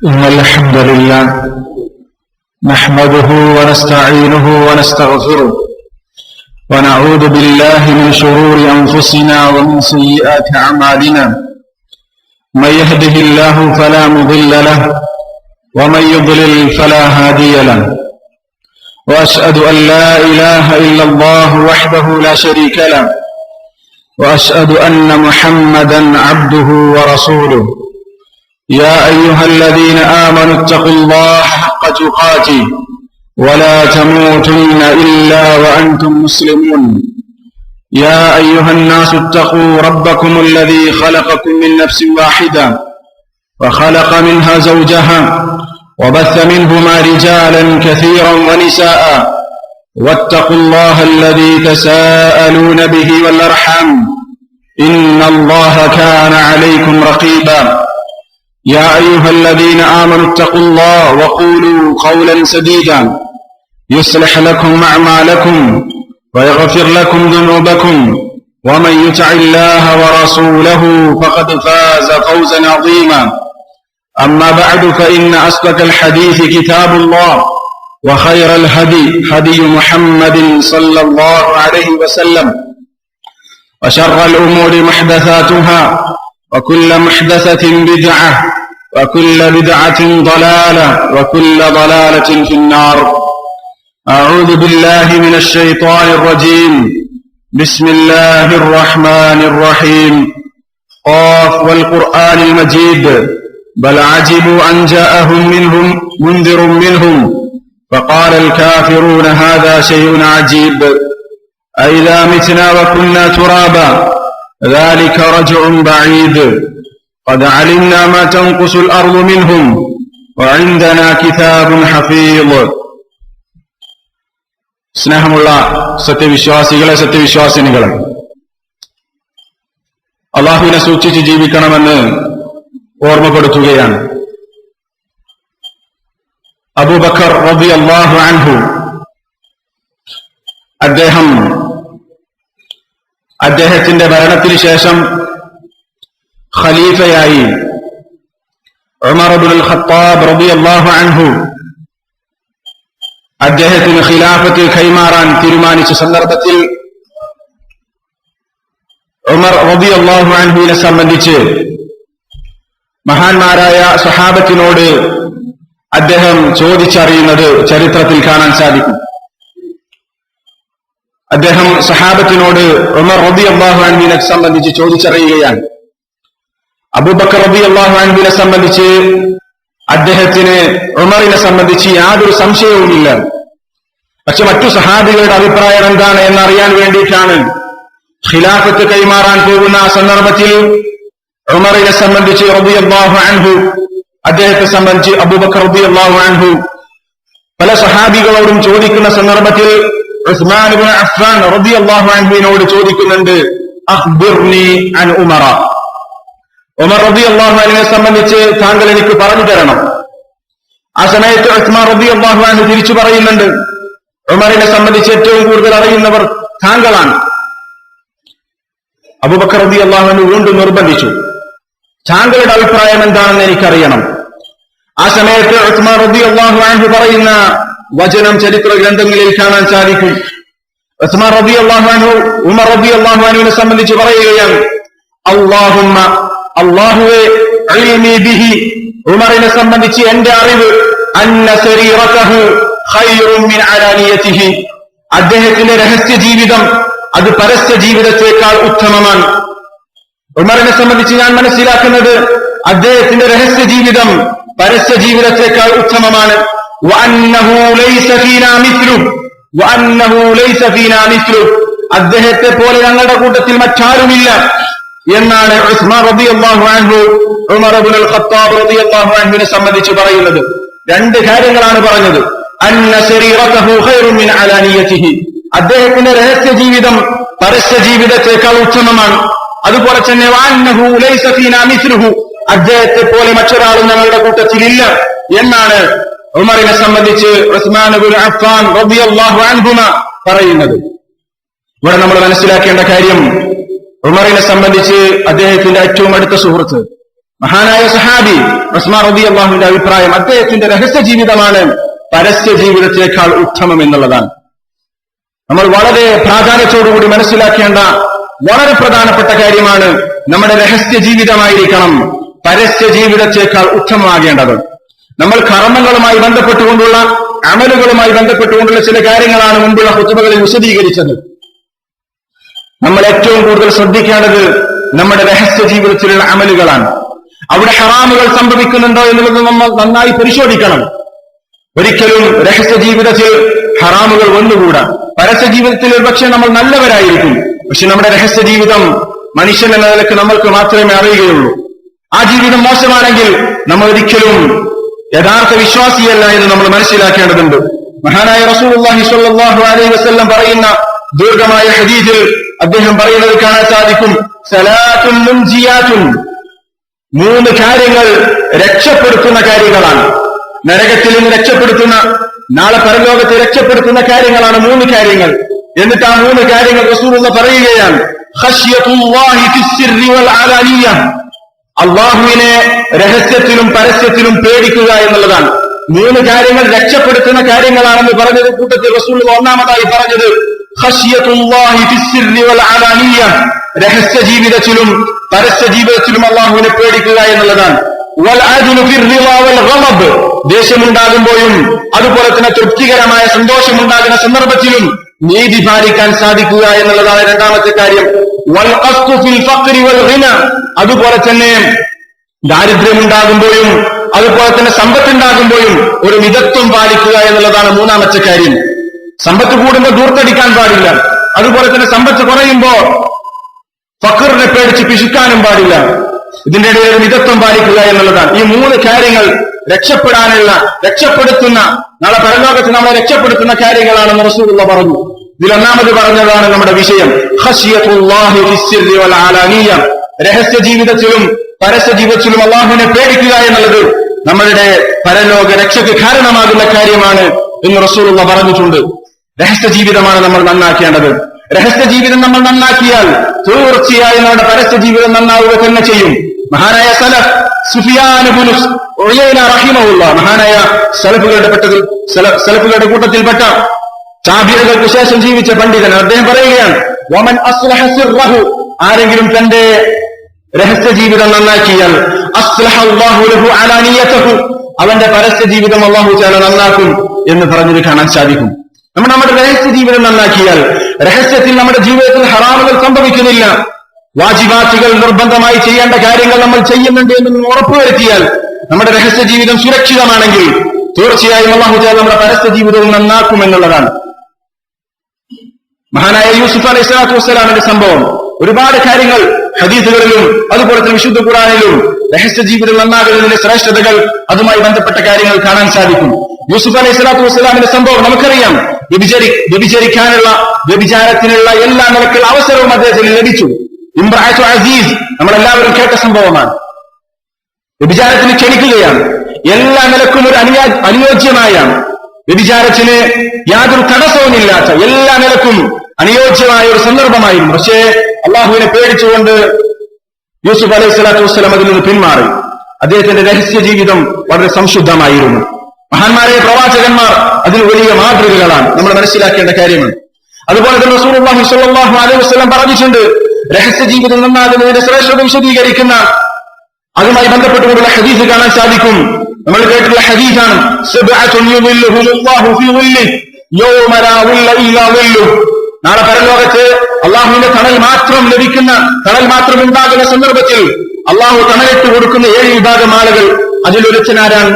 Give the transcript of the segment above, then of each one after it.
إن الحمد لله نحمده ونستعينه ونستغفره ونعوذ بالله من شرور أنفسنا ومن سيئات أعمالنا من يهده الله فلا مضل له ومن يضلل فلا هادي له وأشهد أن لا إله إلا الله وحده لا شريك له وأشهد أن محمدا عبده ورسوله يا أيها الذين آمنوا اتقوا الله حق تقاته ولا تموتن إلا وأنتم مسلمون يا أيها الناس اتقوا ربكم الذي خلقكم من نفس واحدة وخلق منها زوجها وبث منهما رجالا كثيرا ونساء واتقوا الله الذي تساءلون به والأرحام إن الله كان عليكم رقيبا يا أيها الذين آمنوا اتقوا الله وقولوا قولا سديدا يصلح لكم أعمالكم ويغفر لكم ذنوبكم ومن يطع الله ورسوله فقد فاز فوزا عظيما أما بعد فإن أصدق الحديث كتاب الله وخير الهدي هدي محمد صلى الله عليه وسلم وشر الأمور محدثاتها وكل محدثة بدعة وكل بدعة ضلالة وكل ضلالة في النار أعوذ بالله من الشيطان الرجيم بسم الله الرحمن الرحيم قاف والقرآن المجيد بل عجبوا أن جاءهم منهم منذر منهم فقال الكافرون هذا شيء عجيب أئذا متنا وكنا ترابا ذلك رجع بعيد قد علمنا ما تنقص الأرض منهم وعندنا كتاب حفيظ സ്നേഹമുള്ള സത്യവിശ്വാസികളെ സത്യവിശ്വാസിനികളെ അല്ലാഹുവിനെ സൂക്ഷിച്ച് ജീവിക്കണമെന്ന് ഓർമ്മപ്പെടുത്തുകയാണ്. അബൂബക്കർ റളിയല്ലാഹു അൻഹു അദ്ദേഹത്തിന്റെ ഭരണത്തിന് ശേഷം ഖലീഫയായി ഉമർ ഇബ്നുൽ ഖത്താബ് റളിയല്ലാഹു അൻഹു അദ്ദേഹത്തിന് ഖിലാഫത്ത് കൈമാറാൻ തീരുമാനിച്ച സന്ദർഭത്തിൽ ഉമർ റളിയല്ലാഹു അൻഹുവിനെ സംബന്ധിച്ച് മഹാന്മാരായ സ്വഹാബത്തിനോട് അദ്ദേഹം ചോദിച്ചറിയുന്നത് ചരിത്രത്തിൽ കാണാൻ സാധിക്കും. അദ്ദേഹം സ്വഹാബത്തിനോട് ഉമർ റളിയല്ലാഹു അൻഹുവിനെ സംബന്ധിച്ച് ചോദിച്ചറിയുകയാണ്. അബൂബക്കർ റളിയല്ലാഹു അൻഹുവിനെ സംബന്ധിച്ച് അദ്ദേഹത്തിന് ഉമറിനെ സംബന്ധിച്ച് യാതൊരു സംശയവുമില്ല. പക്ഷെ മറ്റു സഹാബികളുടെ അഭിപ്രായം എന്താണ് എന്നറിയാൻ വേണ്ടിയിട്ടാണ് ഖിലാഫത്ത് കൈമാറാൻ പോകുന്ന ആ സന്ദർഭത്തിൽ ഉമറിനെ സംബന്ധിച്ച് റളിയല്ലാഹു അൻഹു, അദ്ദേഹത്തെ സംബന്ധിച്ച് അബൂബക്കർ റളിയല്ലാഹു അൻഹു പല സഹാബികളോടും ചോദിക്കുന്ന സന്ദർഭത്തിൽ ഉസ്മാൻ ഇബ്നു അഫ്ഫാൻ റളിയല്ലാഹു അൻഹുവിനോട് ചോദിക്കുന്നുണ്ട്, അഖ്ബിർനി അൻ ഉമറ, ഉമർ റളിയല്ലാഹു അൻഹുവിനെ സംബന്ധിച്ച് താങ്കൾ എനിക്ക് പറഞ്ഞു തരണം. ആ സമയത്ത് ഉസ്മാൻ റളിയല്ലാഹു അൻഹു തിരിച്ചു പറയുന്നുണ്ട്, ഉമറിനെ സംബന്ധിച്ച് ഏറ്റവും കൂടുതൽ അറിയുന്നവർ താങ്കളാണ്. അബൂബക്കർ റളിയല്ലാഹു അൻഹു വീണ്ടും നിർബന്ധിച്ചു, താങ്കളുടെ അഭിപ്രായം എന്താണെന്ന് എനിക്കറിയണം. ആ സമയത്ത് ഉസ്മാൻ റളിയല്ലാഹു അൻഹു പറയുന്ന വചനം ചരിത്ര ഗ്രന്ഥങ്ങളിൽ കാണാൻ സാധിക്കും. ഉസ്മാൻ റളിയല്ലാഹു അൻഹു ഉമർ റളിയല്ലാഹു അൻഹുവിനെ സംബന്ധിച്ച് പറയുകയാണ്, അല്ലാഹുമ്മ, അല്ലാഹുവേ, ഇൽമി ബിഹി, ഉമറിനെ സംബന്ധിച്ച് എന്റെ അറിവ്, അന്ന സരീറതഹു ഖൈറുൻ മിൻ അലാനിയതിഹി, അദ്ദേഹത്തിന്റെ രഹസ്യ ജീവിതം അത് പരസ്യ ജീവിതത്തെക്കാൾ ഉത്തമമാണ്. ഉമറിനെ സംബന്ധിച്ച് ഞാൻ മനസ്സിലാക്കുന്നത് അദ്ദേഹത്തിന്റെ രഹസ്യ ജീവിതം പരസ്യ ജീവിതത്തെക്കാൾ ഉത്തമമാണ്. വഅന്നഹു ലൈസ ഫീനാ മിസ്ലുഹു, വഅന്നഹു ലൈസ ഫീനാ മിസ്ലുഹു, അദ്ദേഹത്തെ പോലെ ഞങ്ങളുടെ കൂട്ടത്തിൽ മറ്റാരുമില്ല എന്നാണ് ഉസ്മാൻ റളിയല്ലാഹു അൻഹു ഉമർ ഇബ്നുൽ ഖത്താബ് റളിയല്ലാഹു അൻഹുവിനെ സംബന്ധിച്ച് പറയുന്നത്. രണ്ട് കാര്യങ്ങളാണ് പറഞ്ഞത്. അന്ന സരീറതഹു ഖൈറുൻ മിൻ അലാനിയതിഹി, അദ്ദേഹത്തിന്റെ രഹസ്യ ജീവിതം പരസ്യ ജീവിതത്തെക്കാൾ ഉത്തമമാണ്. അതുപോലെ തന്നെ വഅന്നഹു ലൈസ ഫീനാ മിസ്ലുഹു, അദ്ദേഹത്തെ പോലെ മറ്റൊരാളും ഞങ്ങളുടെ കൂട്ടത്തിലില്ല എന്നാണ് ഉമറിനെ സംബന്ധിച്ച് ഉസ്മാൻ ഇബ്നു അഫ്ഫാൻ റളിയല്ലാഹു അൻഹുമ പറയുന്നത്. ഇവിടെ നമ്മൾ മനസ്സിലാക്കേണ്ട കാര്യം, ഉമറിനെ സംബന്ധിച്ച് അദ്ദേഹത്തിന്റെ ഏറ്റവും അടുത്ത സുഹൃത്ത് മഹാനായ സഹാബി ഉസ്മാൻ റളിയല്ലാഹുവിന്റെ അഭിപ്രായം, അദ്ദേഹത്തിന്റെ രഹസ്യ ജീവിതമാണ് പരസ്യ ജീവിതത്തേക്കാൾ ഉത്തമം എന്നുള്ളതാണ്. നമ്മൾ വളരെ പ്രാധാന്യത്തോടുകൂടി മനസ്സിലാക്കേണ്ട വളരെ പ്രധാനപ്പെട്ട കാര്യമാണ്. നമ്മുടെ രഹസ്യ ജീവിതമായിരിക്കണം പരസ്യ ജീവിതത്തേക്കാൾ ഉത്തമമാകേണ്ടത്. നമ്മൾ കർമ്മങ്ങളുമായി ബന്ധപ്പെട്ടുകൊണ്ടുള്ള അമലുകളുമായി ബന്ധപ്പെട്ടുകൊണ്ടുള്ള ചില കാര്യങ്ങളാണ് മുമ്പുള്ള ഖുതുബകളിൽ വിശദീകരിച്ചത്. നമ്മൾ ഏറ്റവും കൂടുതൽ ശ്രദ്ധിക്കേണ്ടത് നമ്മുടെ രഹസ്യ ജീവിതത്തിലുള്ള അമലുകളാണ്. അവിടെ ഹറാമുകൾ സംഭവിക്കുന്നുണ്ടോ എന്നുള്ളത് നമ്മൾ നന്നായി പരിശോധിക്കണം. ഒരിക്കലും രഹസ്യ ജീവിതത്തിൽ ഹറാമുകൾ വന്നുകൂടാ. പരസ്യ ജീവിതത്തിൽ ഒരുപക്ഷെ നമ്മൾ നല്ലവരായിരിക്കും, പക്ഷെ നമ്മുടെ രഹസ്യ ജീവിതം മനുഷ്യൻ എന്ന നിലക്ക് നമ്മൾക്ക് മാത്രമേ അറിയുകയുള്ളൂ. ആ ജീവിതം മോശമാണെങ്കിൽ നമ്മൾ ഒരിക്കലും യഥാർത്ഥ വിശ്വാസിയല്ല എന്ന് നമ്മൾ മനസ്സിലാക്കേണ്ടതുണ്ട്. മഹാനായ റസൂലുള്ളാഹി സ്വല്ലല്ലാഹു അലൈഹി വസല്ലം പറയുന്ന ദീർഘമായ ഹദീസിൽ അദ്ദേഹം പറയുന്നത് കാണാൻ സാധിക്കും, സലാത്തുൻ മുൻജിയാത്തുൻ, 3 കാര്യങ്ങൾ രക്ഷപ്പെടുത്തുന്ന കാര്യങ്ങളാണ്. നരകത്തിൽ നിന്ന് രക്ഷപ്പെടുത്തുന്ന, നാളെ പരലോകത്തെ രക്ഷപ്പെടുത്തുന്ന കാര്യങ്ങളാണ് 3 കാര്യങ്ങൾ. എന്നിട്ട് ആ 3 കാര്യങ്ങൾ റസൂലുള്ളാഹി പറയുകയാണ്, ഖശ്യത്തുല്ലാഹി ഫിസ്സിർരി വൽ അലാനിയ, അല്ലാഹുവിനെ രഹസ്യത്തിലും പരസ്യത്തിലും പേടിക്കുക എന്നുള്ളതാണ്. 3 കാര്യങ്ങൾ രക്ഷപ്പെടുത്തുന്ന കാര്യങ്ങളാണെന്ന് പറഞ്ഞത് കൂട്ടത്തിൽ റസൂലുള്ളാഹി ഒന്നാമതായി പറഞ്ഞത് ഖശ്യത്തുല്ലാഹി ഫിസ്സിർരി വൽ അലാനിയ, രഹസ്യ ജീവിതത്തിലും പരസ്യ ജീവിതത്തിലും അല്ലാഹുവിനെ പേടിക്കുക എന്നുള്ളതാണ്. വൽ അദ്ലു ഫിർറിളാ വൽ ഗളബ്, ദേഷ്യമുണ്ടാകുമ്പോഴും അതുപോലെ തന്നെ തൃപ്തികരമായ സന്തോഷമുണ്ടാകുന്ന സന്ദർഭത്തിലും നീതി പാലിക്കാൻ സാധിക്കുക എന്നുള്ളതാണ് രണ്ടാമത്തെ കാര്യം. വൽ ഖസ്തു ഫിൽ ഫഖ്രി വൽ ഗിന, അതുപോലെ തന്നെ ദാരിദ്ര്യമുണ്ടാകുമ്പോഴും അതുപോലെ തന്നെ സമ്പത്തുണ്ടാകുമ്പോഴും ഒരു മിതത്വം പാലിക്കുക എന്നുള്ളതാണ് മൂന്നാമത്തെ കാര്യം. സമ്പത്ത് കൂടുമ്പോൾ ദൂർത്തടിക്കാൻ പാടില്ല, അതുപോലെ തന്നെ സമ്പത്ത് കുറയുമ്പോ ഫഖറിനെ പേടിച്ച് പിശുക്കാനും പാടില്ല. ഇതിന്റെ ഇടയിൽ ഒരു മിതത്വം പാലിക്കുക എന്നുള്ളതാണ്. ഈ 3 കാര്യങ്ങൾ രക്ഷപ്പെടുത്തുന്ന, നാളെ പരലോകത്ത് നമ്മളെ രക്ഷപ്പെടുത്തുന്ന കാര്യങ്ങളാണെന്ന് റസൂലുള്ളാഹി പറഞ്ഞു. ഇതിലൊന്നാമത് പറഞ്ഞതാണ് നമ്മുടെ വിഷയം, ഖശ്യത്തുല്ലാഹി ഫിസ്സിർരി വൽ അലാനിയ, രഹസ്യ ജീവിതത്തിലും പരസ്യ ജീവിതത്തിലും അല്ലാഹുവിനെ പേടിക്കുക എന്നുള്ളത് നമ്മളുടെ പരലോക രക്ഷയ്ക്ക് കാരണമാകുന്ന കാര്യമാണ് എന്ന് റസൂലുള്ളാഹി പറഞ്ഞിട്ടുണ്ട്. രഹസ്യ ജീവിതമാണ് നമ്മൾ നന്നാക്കേണ്ടത്. രഹസ്യ ജീവിതം നമ്മൾ നന്നാക്കിയാൽ തീർച്ചയായും നമ്മുടെ പരസ്യ ജീവിതം നന്നാവുക തന്നെ ചെയ്യും. മഹാനായ സലഫ് സുഫിയാൻ ഇബ്നു ഉയൈന റഹിമഹുല്ലാഹ്, മഹാനായ സലഫുകളുടെ കൂട്ടത്തിൽപ്പെട്ട താബിഈകൾക്ക് ശേഷം ജീവിച്ച പണ്ഡിതൻ, അദ്ദേഹം പറയുകയാണ്, വമൻ അസ്ലഹ സിർറഹു, ആരെങ്കിലും തന്റെ രഹസ്യ ജീവിതം നന്നാക്കിയാൽ അസ്ലഹ അല്ലാഹു ലഹു അലാനിയതഹു, അവന്റെ പരസ്യ ജീവിതം അല്ലാഹു തആല നന്നാക്കും എന്ന് പറഞ്ഞത് കാണാൻ സാധിക്കും. നമ്മുടെ രഹസ്യ ജീവിതം നന്നാക്കിയാൽ, രഹസ്യത്തിൽ നമ്മുടെ ജീവിതത്തിൽ ഹറാമുകൾ സംഭവിക്കുന്നില്ല, വാജിബാത്തുകൾ നിർബന്ധമായി ചെയ്യേണ്ട കാര്യങ്ങൾ നമ്മൾ ചെയ്യുന്നുണ്ട് എന്ന് ഉറപ്പുവരുത്തിയാൽ, നമ്മുടെ രഹസ്യ ജീവിതം സുരക്ഷിതമാണെങ്കിൽ തീർച്ചയായും അല്ലാഹു തആല നമ്മുടെ പരസ്യ ജീവിതവും നന്നാക്കുമെന്നുള്ളതാണ്. മഹാനായ യൂസുഫ് അലൈഹി സ്വലാത്തു വസ്സലാമിന്റെ സംഭവം, ഒരുപാട് കാര്യങ്ങൾ ഹദീസുകളിലും അതുപോലെ തന്നെ വിശുദ്ധ ഖുർആനിലും രഹസ്യ ജീവിതം നന്നാകുന്നതിന്റെ ശ്രേഷ്ഠതകൾ, അതുമായി ബന്ധപ്പെട്ട കാര്യങ്ങൾ കാണാൻ സാധിക്കും. യൂസുഫ് അലൈഹി സ്വലാത്തു വസ്സലാമിന്റെ സംഭവം നമുക്കറിയാം. വ്യഭിചാരത്തിനുള്ള എല്ലാ നിലക്കുള്ള അവസരവും അദ്ദേഹത്തിന് ലഭിച്ചു. ഇംറഅത്തു അസീസ് നമ്മളെല്ലാവരും കേട്ട സംഭവമാണ്. വ്യഭിചാരത്തിന് ക്ഷണിക്കുകയാണ്, എല്ലാ നിലക്കും ഒരു അനുയോജ്യമായ, വ്യഭിചാരത്തിന് യാതൊരു തടസ്സവുമില്ലാത്ത, എല്ലാ നിലക്കും അനുയോജ്യമായ ഒരു സന്ദർഭമായിരുന്നു. പക്ഷേ അള്ളാഹുവിനെ പേടിച്ചുകൊണ്ട് യൂസുഫ് അലൈഹി സ്വലാത്തു വസ്സലാം അതിൽ നിന്ന് പിന്മാറി. അദ്ദേഹത്തിന്റെ രഹസ്യ ജീവിതം വളരെ സംശുദ്ധമായിരുന്നു. മഹാന്മാരായ പ്രവാചകന്മാർ അതിന് വലിയ മാതൃകകളാണ്, നമ്മൾ മനസ്സിലാക്കേണ്ട കാര്യമാണ്. അതുപോലെ തന്നെ റസൂലുള്ളാഹി സ്വല്ലല്ലാഹു അലൈഹി വസല്ലം പറഞ്ഞിട്ടുണ്ട്, രഹസ്യ ജീവിതം നന്നാകുന്നതിന്റെ ശ്രേഷ്ഠത വിശദീകരിക്കുന്ന, അതുമായി ബന്ധപ്പെട്ടുകൊണ്ടുള്ള ഹദീസ് കാണാൻ സാധിക്കും. നമ്മൾ കേട്ടിട്ടുള്ള ഹദീസാണ്, സബ്അത്തുൻ യുദില്ലുഹുമുല്ലാഹു ഫീ ദില്ലിഹി യൗമ ലാ ദില്ല ഇല്ലാ ദില്ലുഹു, നാളെ പരലോകത്ത് അള്ളാഹുവിന്റെ തണൽ മാത്രം ലഭിക്കുന്ന, തണൽ മാത്രം ഉണ്ടാകുന്ന സന്ദർഭത്തിൽ അള്ളാഹു തണലിട്ട് കൊടുക്കുന്ന 7 വിഭാഗം ആളുകൾ. അതിലൊരുത്തനാരാണ്?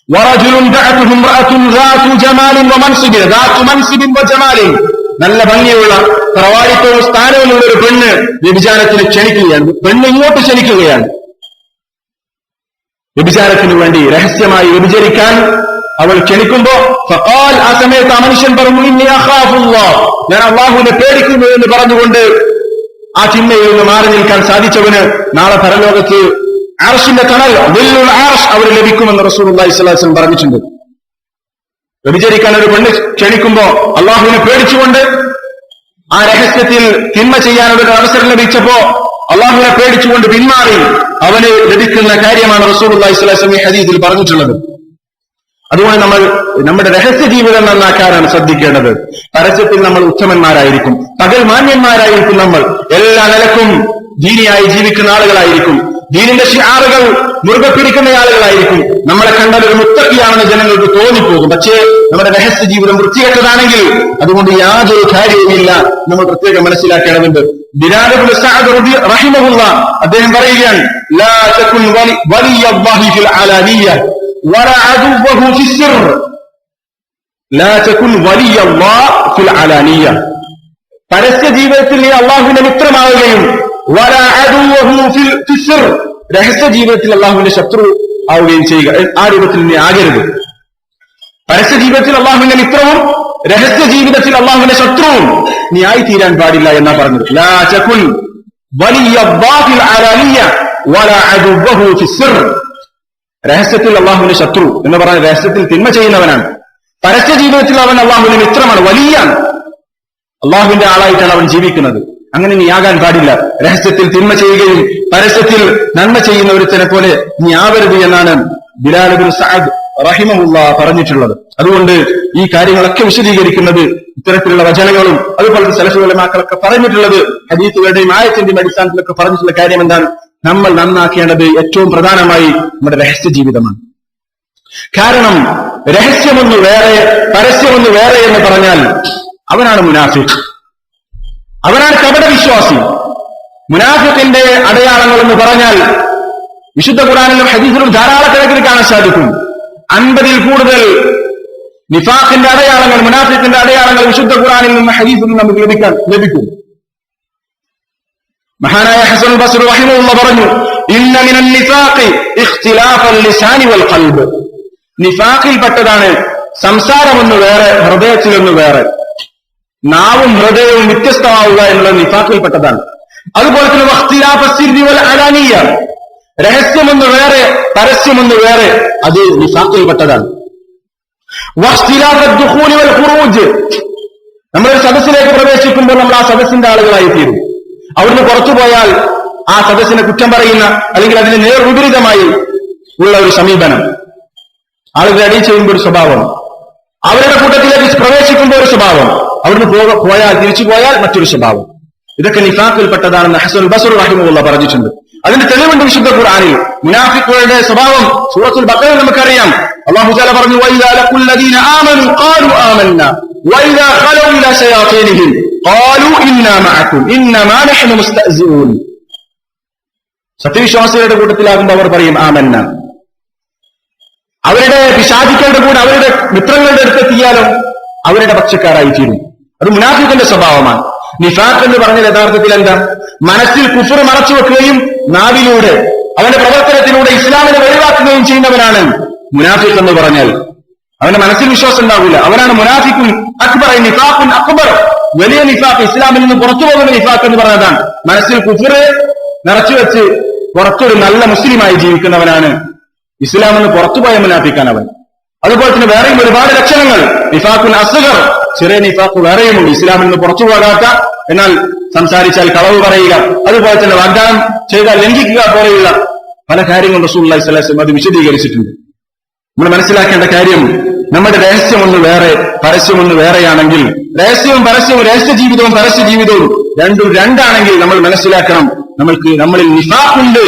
വറജുലുൻ ദഅതുഹു ഇംറഅത്തുൻ ദാതു ജമാലിൻ വമൻസിബിൻ, ദാതു മൻസിബിൻ വജമാലിൻ, നല്ല ഭംഗിയുള്ള പ്രവാദിത്വവും സ്ഥാനവുമുള്ള ഒരു പെണ്ണ് വ്യഭിചാരത്തിന് ക്ഷണിക്കുകയാണ്. പെണ്ണ് ഇങ്ങോട്ട് ക്ഷണിക്കുകയാണ് വ്യഭിചാരത്തിനു വേണ്ടി, രഹസ്യമായി വ്യഭിചരിക്കാൻ അവൾ ക്ഷണിക്കുമ്പോ ഫഖാൽ, ആ സമയത്ത് ആ മനുഷ്യൻ പറഞ്ഞു, ഇന്നി അഖാഫുല്ലാഹ്, ഞാൻ അള്ളാഹുവിനെ പേടിക്കുന്നു എന്ന് പറഞ്ഞുകൊണ്ട് ആ ചിന്തയിൽ നിന്ന് മാറി നിൽക്കാൻ സാധിച്ചവന് നാളെ പരലോകത്ത് അർശിന്റെ തണൽ, ദില്ലുൽ അർശ്, അവർ ലഭിക്കുമെന്ന് റസൂലുള്ളാഹി സ്വല്ലല്ലാഹു അലൈഹി വസല്ലം പറഞ്ഞിട്ടുണ്ട്. വ്യഭിചരിക്കാൻ ഒരു പെണ്ണ് ക്ഷണിക്കുമ്പോ അള്ളാഹുവിനെ പേടിച്ചുകൊണ്ട് ആ രഹസ്യത്തിൽ തിന്മ ചെയ്യാനുള്ള ഒരു അവസരം ലഭിച്ചപ്പോ അള്ളാഹുവിനെ പേടിച്ചുകൊണ്ട് പിന്മാറി അവന് ലഭിക്കുന്ന കാര്യമാണ് റസൂലുള്ളാഹി സ്വല്ലല്ലാഹു അലൈഹി വസല്ലം ഹദീസിൽ പറഞ്ഞിട്ടുള്ളത്. അതുകൊണ്ട് നമ്മൾ നമ്മുടെ രഹസ്യ ജീവിതം നന്നാക്കാനാണ് ശ്രദ്ധിക്കേണ്ടത്. പരസ്യത്തിൽ നമ്മൾ ഉത്തമന്മാരായിരിക്കും, പകൽ മാന്യന്മാരായിരിക്കും, നമ്മൾ എല്ലാ നിലക്കും ദീനിയായി ജീവിക്കുന്ന ആളുകളായിരിക്കും, ദീനിന്റെ ശിആറുകൾ മുറുകെ പിടിക്കുന്ന ആളുകളായിരിക്കും. നമ്മളെ കണ്ടാൽ ഒരു മുത്തഖിയാണെന്ന് ജനങ്ങൾക്ക് തോന്നിപ്പോകും. പക്ഷേ നമ്മുടെ രഹസ്യ ജീവിതം വൃത്തികെട്ടതാണെങ്കിൽ അതുകൊണ്ട് യാതൊരു കാര്യവുമില്ല. നമ്മൾ പ്രത്യേകം മനസ്സിലാക്കേണ്ടതുണ്ട്. ബിലാൽ ഇബ്നു സഅദ് റഹിമഹുല്ലാഹ് അദ്ദേഹം പറയുകയാണ്, ലാ തകുൻ വലിയല്ലാഹി ഫിൽ അലാനിയ്യ വലാ അദുവഹു ഫിസ്സിർ. ലാ തകുൻ വലിയല്ലാഹി ഫിൽ അലാനിയ്യ. പരസ്യ ജീവിതത്തിൽ നീ അള്ളാഹുവിന്റെ മിത്രമാവുകയും വലാ അദുവഹു ഫിസ്സിർ, രഹസ്യ ജീവിതത്തിൽ അള്ളാഹുവിന്റെ ശത്രു ആവുകയും ചെയ്യുക. ആ രൂപത്തിൽ നീ ആകരുത്. പരസ്യ ജീവിതത്തിൽ അള്ളാഹുവിന്റെ മിത്രവും രഹസ്യ ജീവിതത്തിൽ അള്ളാഹുവിന്റെ ശത്രുവും നീ ആയിത്തീരാൻ പാടില്ല എന്നാ പറഞ്ഞത്. ലാ തകുൻ വലിയല്ലാഹി ഫിൽ അലാനിയ്യ വലാ അദുവഹു ഫിസ്സിർ. രഹസ്യത്തിൽ അള്ളാഹുവിന്റെ ശത്രു എന്ന് പറഞ്ഞാൽ രഹസ്യത്തിൽ തിന്മ ചെയ്യുന്നവനാണ്. പരസ്യ ജീവിതത്തിൽ അവൻ അള്ളാഹുവിന്റെ മിത്രമാണ്, വലിയാണ്, അള്ളാഹുവിന്റെ ആളായിട്ടാണ് അവൻ ജീവിക്കുന്നത്. അങ്ങനെ നീ ആകാൻ പാടില്ല. രഹസ്യത്തിൽ തിന്മ ചെയ്യുകയും പരസ്യത്തിൽ നന്മ ചെയ്യുന്ന ഒരുത്തനെ പോലെ നീ ആവരുത് എന്നാണ് ബിലാൽ ഇബ്നു സഅദ് റഹിമഹുല്ലാഹ് പറഞ്ഞിട്ടുള്ളത്. അതുകൊണ്ട് ഈ കാര്യങ്ങളൊക്കെ വിശദീകരിക്കുന്നത് ഇത്തരത്തിലുള്ള വചനങ്ങളും അതുപോലെ സലഫുൽ ഉലമാക്കളൊക്കെ പറഞ്ഞിട്ടുള്ളത് ഹദീസുകളുടെയും ആയത്തിന്റെയും അടിസ്ഥാനത്തിലൊക്കെ പറഞ്ഞിട്ടുള്ള കാര്യം എന്താണ്? നമ്മൾ നന്നാക്കേണ്ടത് ഏറ്റവും പ്രധാനമായി നമ്മുടെ രഹസ്യ ജീവിതമാണ്. കാരണം രഹസ്യമൊന്ന് വേറെ പരസ്യമൊന്ന് വേറെ എന്ന് പറഞ്ഞാൽ അവനാണ് മുനാഫിഖ്, അവനാണ് കപട വിശ്വാസി. മുനാഫിഖിന്റെ അടയാളങ്ങൾ എന്ന് പറഞ്ഞാൽ വിശുദ്ധ ഖുർആനിലും ഹദീസിലും ധാരാളക്കണക്കിന് കാണാൻ സാധിക്കും. 50-ൽ കൂടുതൽ നിഫാഖിന്റെ അടയാളങ്ങൾ, മുനാഫിഖിന്റെ അടയാളങ്ങൾ വിശുദ്ധ ഖുർആനിൽ നിന്നും ഹദീസിൽ നിന്നും നമുക്ക് ലഭിക്കും. മഹാനായ ഹസൻ ബസ്രി റഹിമഹുല്ലാഹ് പറഞ്ഞു, ഇന്ന മിനൻ നിഫാഖി ഇഖ്തിലാഫൽ ലിസാനി വൽ ഖൽബ്. നിഫാഖിൽപ്പെട്ടതാണ് സംസാരമൊന്ന് വേറെ ഹൃദയത്തിലൊന്ന് വേറെ, നാവും ഹൃദയവും വ്യത്യസ്തമാവുക എന്നുള്ളത് നിഫാഖിൽപ്പെട്ടതാണ്. അതുപോലെ തന്നെ വഖ്തിലാഫ സിർരി വൽ അലാനിയ, രഹസ്യമൊന്ന് വേറെ പരസ്യമൊന്ന് വേറെ, അത് നിഫാഖിൽപ്പെട്ടതാണ്. വഖ്തിലാഫ ദുഖൂൽ വൽ ഖുറൂജ്, നമ്മളൊരു സദസ്സിലേക്ക് പ്രവേശിക്കുമ്പോൾ നമ്മൾ ആ സദസ്സിന്റെ ആളുകളായി തീരും. അവിടുന്ന് പുറത്തു പോയാൽ ആ സദസ്സിനെ കുറ്റം പറയുന്ന അല്ലെങ്കിൽ അതിന് നേർവിപരീതമായി ഉള്ള ഒരു സമീപനം, ആളുകളെ അടി ചെയ്യുമ്പോൾ ഒരു സ്വഭാവം, അവരുടെ കൂട്ടത്തിലേക്ക് പ്രവേശിക്കുമ്പോൾ ഒരു സ്വഭാവം, അവിടുന്ന് പോയാൽ തിരിച്ചു പോയാൽ മറ്റൊരു സ്വഭാവം. ഇതൊക്കെ നിഫാഖിൽപ്പെട്ടതാണെന്ന് ഹസൻ ബസ്രി റഹിമഹുല്ലാഹ് പറഞ്ഞിട്ടുണ്ട്. അതിന്റെ തെളിവുണ്ട് വിശുദ്ധ ഖുർആനിൽ. മുനാഫിഖുകളുടെ സ്വഭാവം സൂറത്തുൽ ബഖറയിൽ നമുക്കറിയാം. അല്ലാഹു തആല പറഞ്ഞു, വഇദാ ലഖുൽ ലദീന ആമനു ഖാലു ആമന്നാ വഇദാ ഖലൂ ഇലാ ശയാതീനിഹിം ഖാലു ഇന്നാ മഅകും ഇന്നമാ നഹ്നു മുസ്തഅ്സിഊൻ. സത്യവിശ്വാസികളുടെ കൂട്ടത്തിലാകുമ്പോൾ അവർ പറയും ആമന്ന. അവരുടെ പിശാചിക്കളുടെ കൂടെ അവരുടെ മിത്രങ്ങളുടെ അടുത്തെത്തിയാലും അവരുടെ പക്ഷക്കാരായി തീരും. അത് മുനാഫിഖിന്റെ സ്വഭാവമാണ്. നിഫാഖ് എന്ന് പറഞ്ഞ യഥാർത്ഥത്തിൽ എന്താ? മനസ്സിൽ കുഫർ മറച്ചു വെക്കുകയും നാവിലൂടെ അവന്റെ പ്രവർത്തനത്തിലൂടെ ഇസ്ലാമിനെ ഒഴിവാക്കുകയും ചെയ്യുന്നവനാണ് മുനാഫിഖ് എന്ന് പറഞ്ഞാൽ. അവന്റെ മനസ്സിൽ വിശ്വാസം ഉണ്ടാവില്ല, അവനാണ് മുനാഫിഖുൻ അക്ബർ. നിഫാഖുൻ അക്ബർ, വലിയ നിഫാഖ്, ഇസ്ലാമിൽ നിന്ന് പുറത്തു പോകുന്ന നിഫാഖ് എന്ന് പറഞ്ഞതാണ്. മനസ്സിൽ കുഫർ നിറച്ചുവെച്ച് പുറത്തൊരു നല്ല മുസ്ലിമായി ജീവിക്കുന്നവനാണ് ഇസ്ലാം എന്ന് പുറത്തുപോയ മുനാഫിഖാണ് അവൻ. അതുപോലെ തന്നെ വേറെയും ഒരുപാട് ലക്ഷണങ്ങൾ. നിഫാഖുൻ അസ്ഗർ, ചെറിയ നിഫാഖ് വേറെയുമുണ്ട്. ഇസ്ലാമിൽ നിന്ന് പുറത്തു പോകാത്ത, എന്നാൽ സംസാരിച്ചാൽ കളവ് പറയുക, അതുപോലെ തന്നെ വാഗ്ദാനം ചെയ്താൽ ലംഘിക്കുക പോലെയുള്ള പല കാര്യങ്ങളും റസൂലുള്ളാഹി സ്വല്ലല്ലാഹു അലൈഹി വസല്ലം അത് വിശദീകരിച്ചിട്ടുണ്ട്. നമ്മൾ മനസ്സിലാക്കേണ്ട കാര്യം, നമ്മുടെ രഹസ്യമൊന്ന് വേറെ പരസ്യമൊന്ന് വേറെയാണെങ്കിൽ, രഹസ്യവും പരസ്യവും രഹസ്യ ജീവിതവും പരസ്യ ജീവിതവും രണ്ടും രണ്ടാണെങ്കിൽ നമ്മൾ മനസ്സിലാക്കണം, നമ്മളിൽ നിഫാഖുണ്ട്.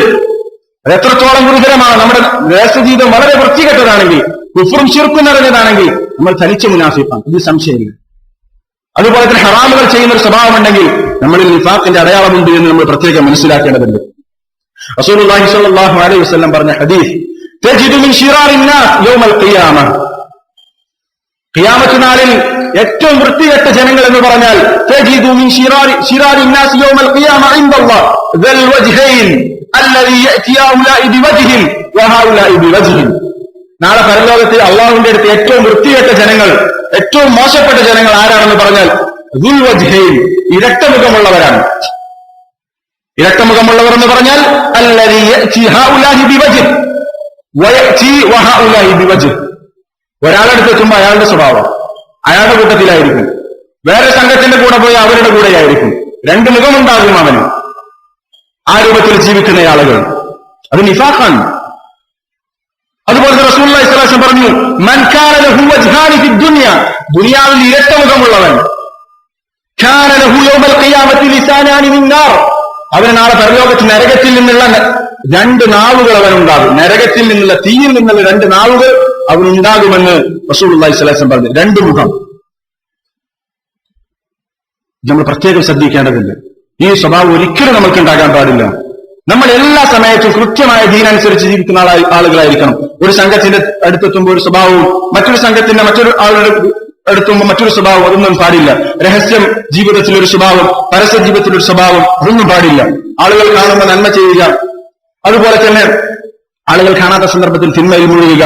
അത് എത്രത്തോളം ഗുരുതരമാണ്. നമ്മുടെ രഹസ്യ ജീവിതം വളരെ വൃത്തികെട്ടതാണെങ്കിൽ, കുഫറും ശിർക്കും നിറഞ്ഞതാണെങ്കിൽ നമ്മൾ തനിച്ച മുനാഫിഖാണ്, ഇത് സംശയമില്ല. അതുപോലെ തന്നെ ഹറാമുകൾ ചെയ്യുന്ന ഒരു സ്വഭാവമുണ്ടെങ്കിൽ നമ്മളിൽ നിഫാഖിന്റെ അടയാളമുണ്ട് എന്ന് നമ്മൾ പ്രത്യേകം മനസ്സിലാക്കേണ്ടതുണ്ട്. റസൂലുള്ളാഹി സ്വല്ലല്ലാഹു അലൈഹി വസല്ലം പറഞ്ഞ ഹദീസ്, തജിദു മിൻ ശിറാറിൻ നാസ് യൗമൽ ഖിയാമ, ഖിയാമത്ത് നാളിൽ ഏറ്റവും വൃത്തികെട്ട ജനങ്ങൾ എന്ന് പറഞ്ഞാൽ തജിദു മിൻ ശിറാറിൻ നാസ് യൗമൽ ഖിയാമ ഇൻദല്ലാഹ് ദൽ വജ്ഹൈൻ അല്ലദീ യഅതി ഹൗലാഇ ബിവജ്ഹിൻ വഹൗലാഇ ബിവജ്ഹിൻ. നാളെ പരലോകത്തിൽ അള്ളാഹുവിന്റെ അടുത്ത് ഏറ്റവും വൃത്തികെട്ട ജനങ്ങൾ, ഏറ്റവും മോശപ്പെട്ട ജനങ്ങൾ ആരാണെന്ന് പറഞ്ഞാൽ ദുൽ വജ്ഹൈൻ, ഇരട്ടമുഖമുള്ളവരാണ്. ഇരട്ടമുഖമുള്ളവർ എന്ന് പറഞ്ഞാൽ അല്ലദീ യഅതി ഹൗലാഇ ബിവജ്ഹിൻ വയഅതി വഹൗലാഇ ബിവജ്ഹിൻ. ഒരാളെടുത്ത് എത്തുമ്പോൾ അയാളുടെ സ്വഭാവം അയാളുടെ കൂട്ടത്തിലായിരിക്കും, വേറെ സംഘത്തിന്റെ കൂടെ പോയി അവരുടെ കൂടെയായിരിക്കും. രണ്ട് മുഖമുണ്ടാകും അവന്. ആ രൂപത്തിൽ ജീവിക്കുന്ന ആളുകൾ, അത് നിഫാഖാണ്. അതുപോലെ റസൂലുള്ളാഹി സ്വല്ലല്ലാഹു അലൈഹി വസല്ലം പറഞ്ഞു, മൻ കാന ലഹു വജ്ഹാനി ഫി ദുനിയ, ദുനിയാവിൽ ഇരട്ട മുഖമുള്ളവൻ, കാന ലഹു യൗമൽ ഖിയാമത്തി ലിസാനാനി മിൻ നാർ, അവന് നാളെ പരലോകത്ത് നരകത്തിൽ നിന്നുള്ള രണ്ട് നാവുകൾ അവനുണ്ടാകും. നരകത്തിൽ നിന്നുള്ള, തീയിൽ നിന്നുള്ള രണ്ട് നാവുകൾ അവനുണ്ടാകുമെന്ന് റസൂലുള്ളാഹി സ്വല്ലല്ലാഹു അലൈഹി വസല്ലം പറഞ്ഞു. രണ്ട് മുഖം നമ്മൾ പ്രത്യേകം ശ്രദ്ധിക്കേണ്ടതുണ്ട്. ഈ സ്വഭാവം ഒരിക്കലും നമുക്ക് ഉണ്ടാകാൻ പാടില്ല. നമ്മൾ എല്ലാ സമയത്തും കൃത്യമായ ദീനനുസരിച്ച് ജീവിക്കുന്ന ആളുകളായിരിക്കണം. ഒരു സംഘത്തിന്റെ അടുത്തെത്തുമ്പോൾ ഒരു സ്വഭാവവും, മറ്റൊരു സംഘത്തിന്റെ മറ്റൊരു ആളുടെ അടുത്തുമ്പോൾ മറ്റൊരു സ്വഭാവം, അതൊന്നും പാടില്ല. രഹസ്യം ജീവിതത്തിലൊരു സ്വഭാവം, പരസ്യ ജീവിതത്തിലൊരു സ്വഭാവം, അതൊന്നും പാടില്ല. ആളുകൾ കാണുമ്പോൾ നന്മ ചെയ്യുക, അതുപോലെ തന്നെ ആളുകൾ കാണാത്ത സന്ദർഭത്തിൽ തിന്മയിൽ മുഴുകുക,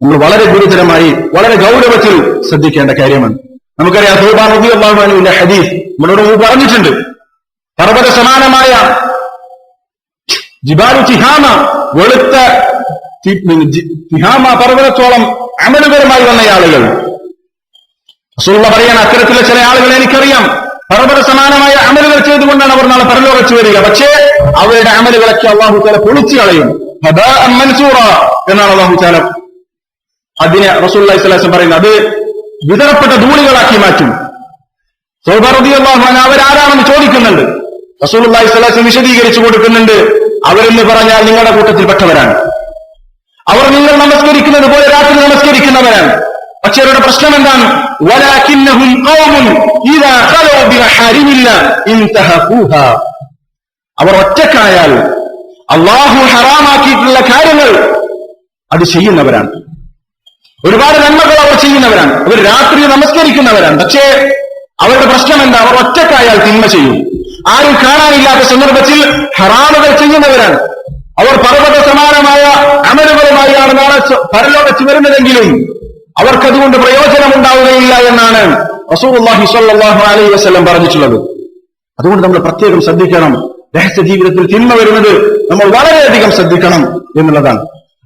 നമ്മൾ വളരെ ഗുരുതരമായി വളരെ ഗൗരവത്തിൽ ശ്രദ്ധിക്കേണ്ട കാര്യമാണ്. നമുക്കറിയാം ഥൗബാൻ റളിയല്ലാഹു അൻഹുവിന്റെ ഹദീസ് നമ്മളോട് പറഞ്ഞിട്ടുണ്ട്. പർവ്വത സമാനമായ ജിബാലു തിഹാമ, വെളുത്ത തിഹാമ പർവ്വതത്തോളം അമലുപരമായി വന്ന ആളുകൾ. റസൂലുള്ളാഹി പറയാൻ, അത്തരത്തിലുള്ള ചില ആളുകളെ എനിക്കറിയാം, പർവ്വത സമാനമായ അമലുകൾ ചെയ്തുകൊണ്ടാണ് അവർ നാളെ പരലോകത്ത് വരിക. പക്ഷേ അവരുടെ അമലുകളൊക്കെ അല്ലാഹു തആല പൊളിച്ചു കളയും. ഹബാഅൻ മൻസൂറ എന്നാണ് അല്ലാഹു തആല അതിനെ റസൂലുള്ളാഹി സ്വല്ലല്ലാഹു അലൈഹി വസല്ലം പറയുന്നത്. അത് വിതറപ്പെട്ട ധൂളികളാക്കി മാറ്റും. സൗബ റളിയല്ലാഹു അൻഹു അവരാരാണെന്ന് ചോദിക്കുന്നുണ്ട്. റസൂലുള്ളാഹി സ്വല്ലല്ലാഹു അലൈഹി വസല്ലം വിശദീകരിച്ചു കൊടുക്കുന്നുണ്ട്. അവരെന്ന് പറഞ്ഞാൽ നിങ്ങളുടെ കൂട്ടത്തിൽപ്പെട്ടവരാണ്. അവർ നിങ്ങൾ നമസ്കരിക്കുന്നത് പോലെ രാത്രി നമസ്കരിക്കുന്നവരാണ്. പക്ഷെ അവരുടെ പ്രശ്നം എന്താണ്? വലാകിന്നഹും ഖൗമുൻ ഇദാ ഖലൂ ബിമഹാരിമില്ല ഇൻതഹഖൂഹാ, അവർ ഒറ്റക്കായാൽ അല്ലാഹു ഹറാമാക്കിയിട്ടുള്ള കാര്യങ്ങൾ അത് ചെയ്യുന്നവരാണ്. ഒരുപാട് നന്മകൾ അവർ ചെയ്യുന്നവരാണ്. അവർ രാത്രി നമസ്കരിക്കുന്നവരാണ്. പക്ഷേ അവരുടെ പ്രശ്നം എന്താ? അവർ ഒറ്റക്കായാൽ തിന്മ ചെയ്യും. ആരും കാണാനില്ലാത്ത സന്ദർഭത്തിൽ ഹറാമുകൾ ചെയ്യുന്നവരാണ്. അവർ പർവ്വത സമാനമായ അമലുകളുമായാണ് നാളെ പരലോകത്ത് വരുന്നതെങ്കിലും അവർക്കതുകൊണ്ട് പ്രയോജനമുണ്ടാവുകയില്ല എന്നാണ് റസൂലുള്ളാഹി സ്വല്ലല്ലാഹു അലൈഹി വസല്ലം പറഞ്ഞിട്ടുള്ളത്. അതുകൊണ്ട് നമ്മൾ പ്രത്യേകം ശ്രദ്ധിക്കണം. രഹസ്യ ജീവിതത്തിൽ തിന്മ വരുന്നത് നമ്മൾ വളരെയധികം ശ്രദ്ധിക്കണം എന്നുള്ളതാണ്.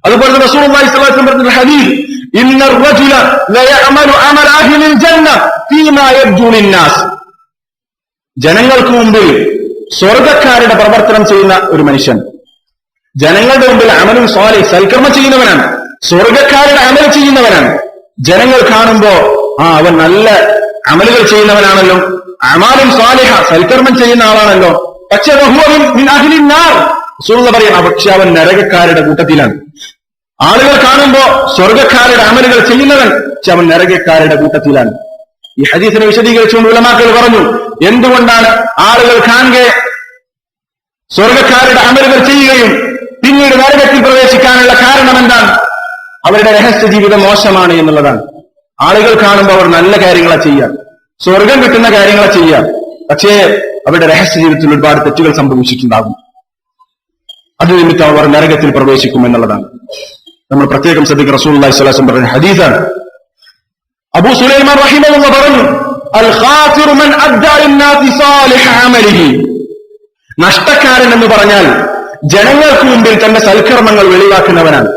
അതുപോലെ തന്നെ റസൂലുള്ളാഹി സ്വല്ലല്ലാഹു അലൈഹി വസല്ലം പറഞ്ഞ ഹദീസ്, ഇന്ന റജുല ലയഅമലു അമല അഹ്ലിൽ ജന്ന ഫീമാ യബ്ദു ലിന്നാസ്, ജനങ്ങൾക്ക് മുമ്പിൽ സ്വർഗ്ഗക്കാരുടെ പ്രവർത്തനം ചെയ്യുന്ന ഒരു മനുഷ്യൻ, ജനങ്ങളുടെ മുമ്പിൽ അമലും സ്വാലിഹ് സൽക്കർമ്മം ചെയ്യുന്നവനാണ്, സ്വർഗ്ഗക്കാരുടെ അമൽ ചെയ്യുന്നവനാണ്. ജനങ്ങൾ കാണുമ്പോ അവൻ നല്ല അമലുകൾ ചെയ്യുന്നവനാണല്ലോ, അമാലും സ്വാലിഹ സൽക്കർമ്മം ചെയ്യുന്ന ആളാണല്ലോ, പക്ഷെ റസൂലുള്ളാഹി പറയാം, പക്ഷെ അവൻ നരകക്കാരുടെ കൂട്ടത്തിലാണ്. ആളുകൾ കാണുമ്പോ സ്വർഗ്ഗക്കാരുടെ അമലുകൾ ചെയ്യുന്നവൻ, പക്ഷെ അവൻ നരകക്കാരുടെ കൂട്ടത്തിലാണ്. ഈ ഹദീസിനെ വിശദീകരിച്ചുകൊണ്ട് ഉലമാക്കൾ പറഞ്ഞു, എന്തുകൊണ്ടാണ് ആളുകൾ കാണുക സ്വർഗ്ഗക്കാരുടെ അമലുകൾ ചെയ്യുകയും പിന്നീട് നരകത്തിൽ പ്രവേശിക്കാനുള്ള കാരണം എന്താണ്? അവരുടെ രഹസ്യ ജീവിതം മോശമാണ് എന്നുള്ളതാണ്. ആളുകൾ കാണുമ്പോൾ അവർ നല്ല കാര്യങ്ങളെ ചെയ്യാം, സ്വർഗം കിട്ടുന്ന കാര്യങ്ങളെ ചെയ്യാം, പക്ഷേ അവരുടെ രഹസ്യ ജീവിതത്തിൽ ഒരുപാട് തെറ്റുകൾ സംഭവിച്ചിട്ടുണ്ടാകും. അത് നിമിത്തം അവർ നരകത്തിൽ പ്രവേശിക്കും എന്നുള്ളതാണ്. നമ്മൾ പ്രത്യേകം ശ്രദ്ധിക്കുക. റസൂലുള്ളാഹി സ്വല്ലല്ലാഹു അലൈഹി വസല്ലം പറഞ്ഞ ഹദീസാണ്. അബൂ സുലൈമാൻ റഹിമഹുല്ലാഹ് പറഞ്ഞു, അൽ ഖാസിറു മൻ അദ്ദാ ലിന്നാസി സാലിഹ അമലിഹി, നഷ്ടക്കാരൻ എന്ന് പറഞ്ഞാൽ ജനങ്ങൾക്ക് മുമ്പിൽ തന്റെ സൽക്കർമ്മങ്ങൾ വെളിവാക്കുന്നവനാണ്.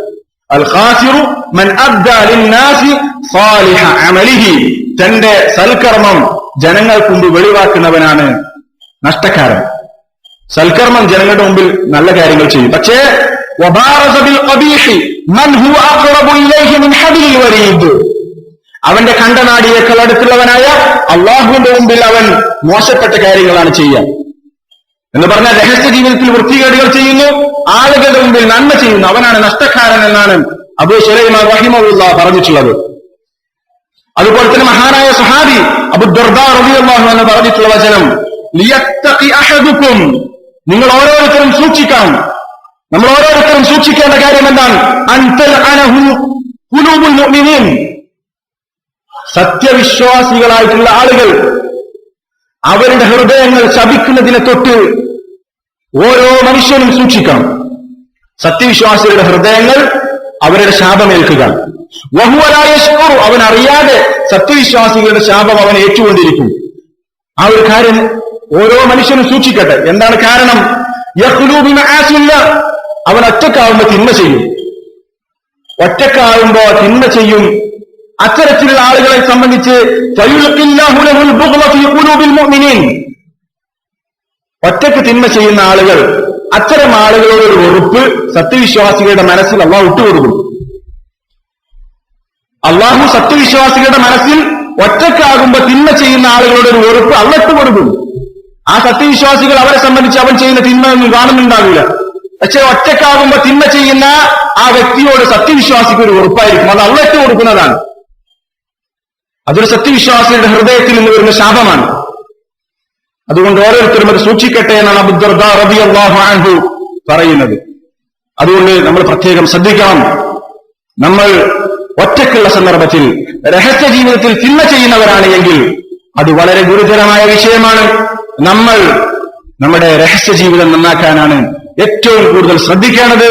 അൽ ഖാസിറു മൻ അദ്ദാ ലിന്നാസി സാലിഹ അമലിഹി, തന്റെ സൽക്കർമ്മം ജനങ്ങൾക്ക് മുമ്പ് വെളിവാക്കുന്നവനാണ് നഷ്ടക്കാരൻ. സൽക്കർമ്മം ജനങ്ങളുടെ മുമ്പിൽ നല്ല കാര്യങ്ങൾ ചെയ്യും, പക്ഷേ വബാറസ ബിൽ ഖബീഹി മൻ ഹുവ അഖറബു ഇലൈഹി മിൻ ഹബിൽ വരീദ്, അവന്റെ കണ്ടനാടിയേക്കാൾ അടുത്തുള്ളവനായ അള്ളാഹുവിന്റെ മുമ്പിൽ അവൻ മോശപ്പെട്ട കാര്യങ്ങളാണ് ചെയ്യുക. എന്ന് പറഞ്ഞാൽ രഹസ്യ ജീവിതത്തിൽ വൃത്തികേടുകൾ ചെയ്യുന്നു, ആളുകളുടെ മുമ്പിൽ നന്മ ചെയ്യുന്നു, അവനാണ് നഷ്ടക്കാരൻ എന്നാണ് അബൂ സുലൈമാൻ റഹിമഹുല്ലാഹ് പറഞ്ഞിട്ടുള്ളത്. അതുപോലെ തന്നെ മഹാനായ സ്വഹാബി അബൂ ദർദാ റളിയല്ലാഹു അൻഹു പറഞ്ഞിട്ടുള്ള വചനം, ലിയത്തഖി അഹദുക്കും, നിങ്ങൾ ഓരോരുത്തരും സൂക്ഷിക്കണം. നമ്മൾ ഓരോരുത്തരും സൂക്ഷിക്കേണ്ട കാര്യം എന്താണ്? അൻതൽ അനഹു ഖുലൂബുൽ മുഅ്മിനീൻ, സത്യവിശ്വാസികളായിട്ടുള്ള ആളുകൾ അവരുടെ ഹൃദയങ്ങൾ ശപിക്കുന്നതിനെ തൊട്ട് ഓരോ മനുഷ്യനും സൂക്ഷിക്കണം. സത്യവിശ്വാസികളുടെ ഹൃദയങ്ങൾ അവരുടെ ശാപമേൽക്കുക. വഹുവ ലാ യശ്ഉറു, അവൻ അറിയാതെ സത്യവിശ്വാസികളുടെ ശാപം അവൻ ഏറ്റുകൊണ്ടിരിക്കും. ആ ഒരു കാര്യം ഓരോ മനുഷ്യനും സൂക്ഷിക്കട്ടെ. എന്താണ് കാരണം? യഖ്ലൂ ബിമആസില്ലാ, അവൻ ഒറ്റക്കാവുമ്പോ തിന്മ ചെയ്യും, ഒറ്റക്കാവുമ്പോ തിന്മ ചെയ്യും. അത്തരത്തിലുള്ള ആളുകളെ സംബന്ധിച്ച് ഒറ്റയ്ക്ക് തിന്മ ചെയ്യുന്ന ആളുകൾ അത്തരം ആളുകളോടൊരു വെറുപ്പ് സത്യവിശ്വാസികളുടെ മനസ്സിൽ അള്ളാഹു ഇട്ടുകൊടുക്കും. അള്ളാഹു സത്യവിശ്വാസികളുടെ മനസ്സിൽ ഒറ്റക്കാകുമ്പോ തിന്മ ചെയ്യുന്ന ആളുകളുടെ ഒരു വെറുപ്പ് അള്ള ഇട്ടുകൊടുക്കും. ആ സത്യവിശ്വാസികൾ അവരെ സംബന്ധിച്ച് അവൻ ചെയ്യുന്ന തിന്മയൊന്നും കാണുന്നുണ്ടാവില്ല. പക്ഷെ ഒറ്റക്കാകുമ്പോ തിന്മ ചെയ്യുന്ന ആ വ്യക്തിയോട് സത്യവിശ്വാസിക്ക് ഒരു വെറുപ്പായിരിക്കും. അത് അള്ള ഇട്ട് കൊടുക്കുന്നതാണ്. അതൊരു സത്യവിശ്വാസിയുടെ ഹൃദയത്തിൽ നിന്ന് വരുന്ന ശാപമാണ്. അതുകൊണ്ട് ഓരോരുത്തരും അത് സൂക്ഷിക്കട്ടെ എന്നാണ് അബൂ ദർദാ റളിയല്ലാഹു അൻഹു പറയുന്നത്. അതുകൊണ്ട് നമ്മൾ പ്രത്യേകം ശ്രദ്ധിക്കണം. നമ്മൾ ഒറ്റക്കുള്ള സന്ദർഭത്തിൽ രഹസ്യ ജീവിതത്തിൽ തിന്മ ചെയ്യുന്നവരാണ് എങ്കിൽ അത് വളരെ ഗുരുതരമായ വിഷയമാണ്. നമ്മൾ നമ്മുടെ രഹസ്യ ജീവിതം നന്നാക്കാനാണ് ഏറ്റവും കൂടുതൽ ശ്രദ്ധിക്കേണ്ടത്.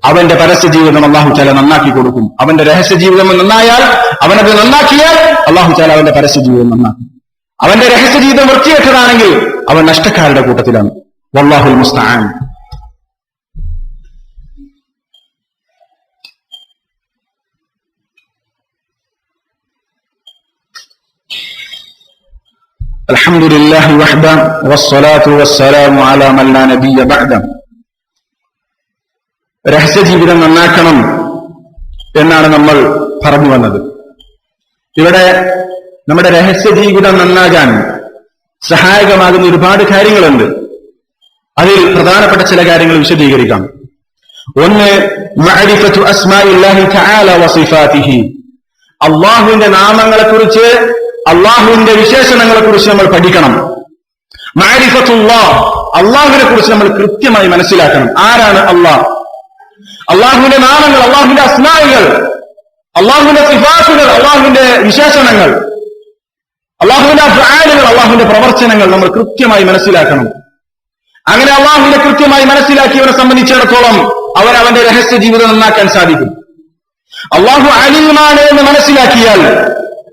അവന്റെ പരസ്യ ജീവിതം അല്ലാഹു തആല നന്നാക്കി കൊടുക്കും. അവന്റെ രഹസ്യ ജീവിതം നന്നായാൽ, അവനത് നന്നാക്കിയാൽ അല്ലാഹു തആല അവന്റെ പരസ്യ ജീവിതം നന്നാക്കും. അവന്റെ രഹസ്യ ജീവിതം വൃത്തികെട്ടതാണെങ്കിൽ അവൻ നഷ്ടക്കാരുടെ കൂട്ടത്തിലാണ്. വല്ലാഹുൽ മുസ്തആൻ. അൽഹംദുലില്ലാഹി വഹ്ദ വസ്സലാത്തു വസ്സലാമു അലാ മൻ ലാ നബിയ്യ ബഅദ. രഹസ്യ ജീവിതം നന്നാക്കണം എന്നാണ് നമ്മൾ പറഞ്ഞു വന്നത്. ഇവിടെ നമ്മുടെ രഹസ്യ ജീവിതം നന്നാകാൻ സഹായകമാകുന്ന ഒരുപാട് കാര്യങ്ങളുണ്ട്. അതിൽ പ്രധാനപ്പെട്ട ചില കാര്യങ്ങൾ വിശദീകരിക്കാം. ഒന്ന്, മഅരിഫത്തു അസ്മാഇല്ലാഹി തആല വസിഫാതിഹി. അല്ലാഹുവിന്റെ നാമങ്ങളെക്കുറിച്ച്, അല്ലാഹുവിന്റെ വിശേഷണങ്ങളെക്കുറിച്ച് നമ്മൾ പഠിക്കണം. മഅരിഫത്തുല്ലാഹ്, അല്ലാഹുവിനെ കുറിച്ച് നമ്മൾ കൃത്യമായി മനസ്സിലാക്കണം. ആരാണ് അല്ലാഹ്? അല്ലാഹുവിന്റെ നാമങ്ങൾ, അല്ലാഹുവിന്റെ അസ്മാഇകൾ, അല്ലാഹുവിന്റെ സിഫാത്തുകൾ, അല്ലാഹുവിന്റെ വിശേഷണങ്ങൾ, അല്ലാഹുവിന്റെ അഫ്ആലുകൾ, അല്ലാഹുവിന്റെ പ്രവർത്തനങ്ങൾ നമ്മൾ കൃത്യമായി മനസ്സിലാക്കണം. അങ്ങനെ അല്ലാഹുവിനെ കൃത്യമായി മനസ്സിലാക്കിയവരെ സംബന്ധിച്ചിടത്തോളം അവന്റെ രഹസ്യ ജീവിതം നന്നാക്കാൻ സാധിക്കും. അല്ലാഹു അലീമാണ് എന്ന് മനസ്സിലാക്കിയാൽ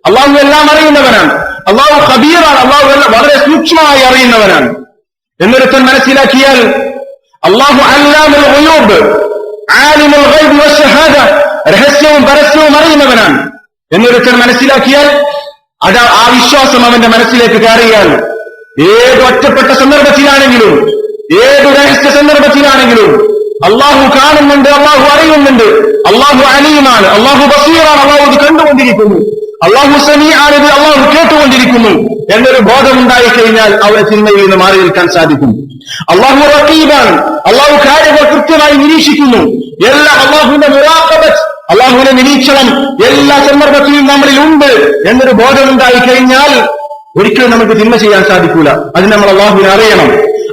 അല്ലാഹു എല്ലാം അറിയുന്നവനാണ്. അല്ലാഹു ഖബീറാണ്, അല്ലാഹു വളരെ സൂക്ഷ്മമായി അറിയുന്നവനാണ് എന്നൊരുത്തൻ മനസ്സിലാക്കിയാൽ, അല്ലാഹു അല്ലാമുൽ ഗുയൂബ് ആലിമുൽ ഗൈബ് വശഹാദ, രഹസ്യവും പരസ്യവും അറിയുന്നവനാണ് എന്നൊരുത്തൻ മനസ്സിലാക്കിയാൽ, ആ വിശ്വാസം അവന്റെ മനസ്സിലേക്ക് കയറിയാൽ ഏത് ഒറ്റപ്പെട്ട സന്ദർഭത്തിലാണെങ്കിലും, ഏത് രഹസ്യ സന്ദർഭത്തിലാണെങ്കിലും അല്ലാഹു കാണുന്നുണ്ട്, അല്ലാഹു അറിയുന്നുണ്ട്, അല്ലാഹു അലീമാണ്, അല്ലാഹു ബസീറാണ്, അല്ലാഹു ഇത് കണ്ടുകൊണ്ടിരിക്കുന്നു, അല്ലാഹു സമീആണ്, ഇത് അല്ലാഹു കേട്ടുകൊണ്ടിരിക്കുന്നു എന്നൊരു ബോധമുണ്ടായി കഴിഞ്ഞാൽ അവരെ തിന്മയിൽ നിന്ന് മാറി നിൽക്കാൻ സാധിക്കും. അല്ലാഹു റഖീബാണ്, അല്ലാഹു കാര്യങ്ങൾ കൃത്യമായി നിരീക്ഷിക്കുന്നു. എല്ലാ അല്ലാഹുവിന്റെ മുറാഖബത്ത്, അല്ലാഹുവിന്റെ നിരീക്ഷണം എല്ലാ സന്ദർഭത്തിലും നമ്മളിൽ ഉണ്ട് എന്നൊരു ബോധമുണ്ടായി കഴിഞ്ഞാൽ ഒരിക്കലും നമുക്ക് തിന്മ ചെയ്യാൻ സാധിക്കൂല. അതിന് നമ്മൾ അല്ലാഹുവിനെ അറിയണം.